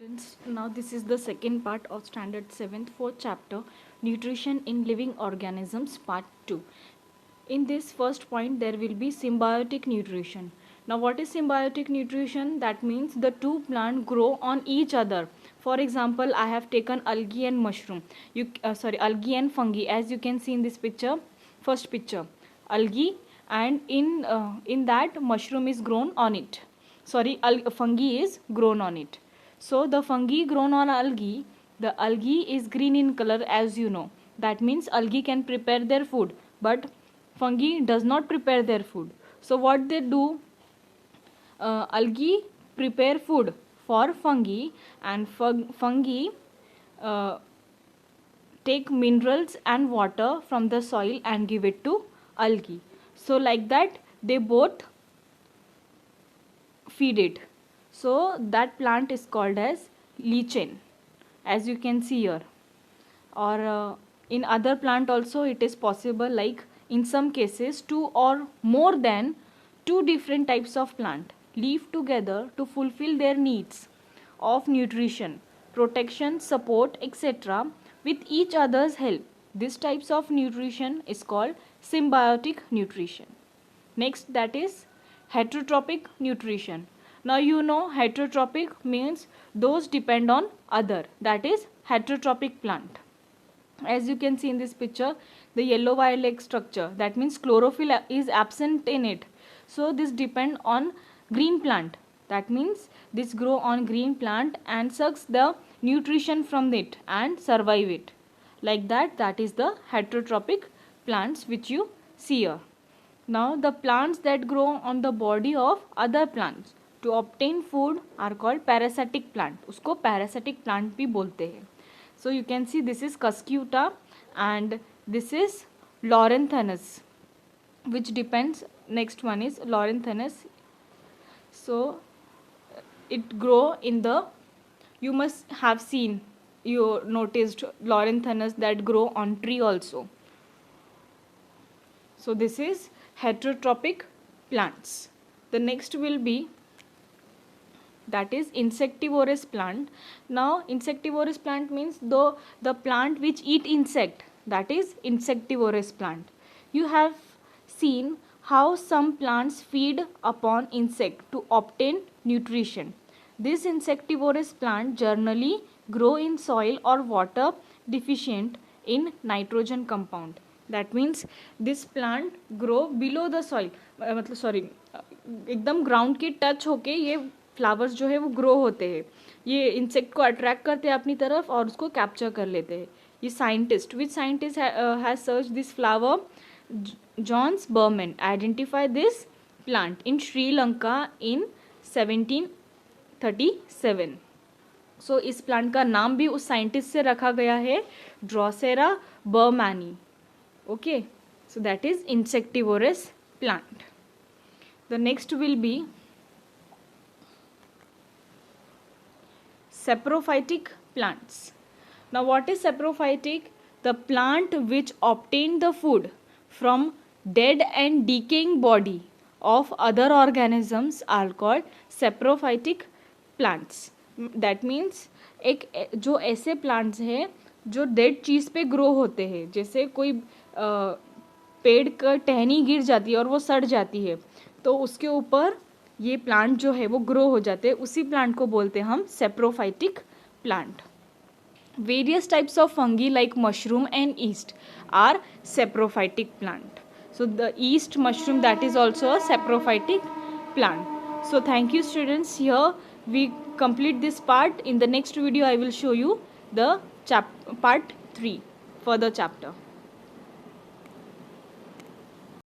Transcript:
Students, now this is the second part of standard 7th fourth chapter, nutrition in living organisms, part 2. In this first point there will be symbiotic nutrition. Now what is symbiotic nutrition? That means the two plants grow on each other. For example, I have taken algae and mushroom, algae and fungi, as you can see in this picture, first picture, algae, and in that mushroom is grown on it, fungi is grown on it. So the fungi grown on algae, the algae is green in color, as you know. That means algae can prepare their food, but fungi does not prepare their food. So what they do, algae prepare food for fungi, and fungi take minerals and water from the soil and give it to algae. So like that they both feed it. So that plant is called as lichen, as you can see here. Or in other plant also it is possible, like in some cases two or more than two different types of plant live together to fulfill their needs of nutrition, protection, support, etc. with each other's help. This types of nutrition is called symbiotic nutrition. Next, that is heterotrophic nutrition. Now you know heterotrophic means those depend on other, that is heterotrophic plant. As you can see in this picture, the yellow violet structure, that means chlorophyll is absent in it. So this depend on green plant, that means this grow on green plant and sucks the nutrition from it and survive it. Like that, that is the heterotrophic plants which you see here. Now the plants that grow on the body of other plants to obtain food are called parasitic plant. उसको parasitic plant भी बोलते हैं. So you can see this is Cuscuta and this is Lorenthanus, which depends. Next one is Lorenthanus. So it grow in the, you must have seen, you noticed Lorenthanus that grow on tree also. So this is heterotrophic plants. The next will be, that is insectivorous plant. Now insectivorous plant means the plant which eat insect, that is insectivorous plant. You have seen how some plants feed upon insect to obtain nutrition. This insectivorous plant generally grow in soil or water deficient in nitrogen compound. That means this plant grow below the soil, एकदम ground के touch होके ये flowers जो है वो grow होते हैं. ये इंसेक्ट को अट्रैक्ट करते हैं अपनी तरफ और उसको कैप्चर कर लेते हैं. ये scientist, which scientist has search this flower? Johns Burman identify this plant in Sri Lanka in 1737. So इस प्लांट का नाम भी उस साइंटिस्ट से रखा गया है, Drosera बर्मानी. Okay, so that is insectivorous plant. The next will be saprophytic plants. Now what is saprophytic? The plant which obtain the food from dead and decaying body of other organisms are called saprophytic plants. That means एक जो ऐसे plants हैं जो dead चीज़ पे grow होते हैं, जैसे कोई पेड़ का टहनी गिर जाती है और वो सड़ जाती है तो उसके ऊपर ये प्लांट जो है वो ग्रो हो जाते हैं, उसी प्लांट को बोलते हैं हम saprophytic plant. Various types of fungi like mushroom and yeast are saprophytic plant. So the yeast mushroom that is also a saprophytic plant. So thank you students. Here we complete this part. In the next video I will show you the part 3 further chapter.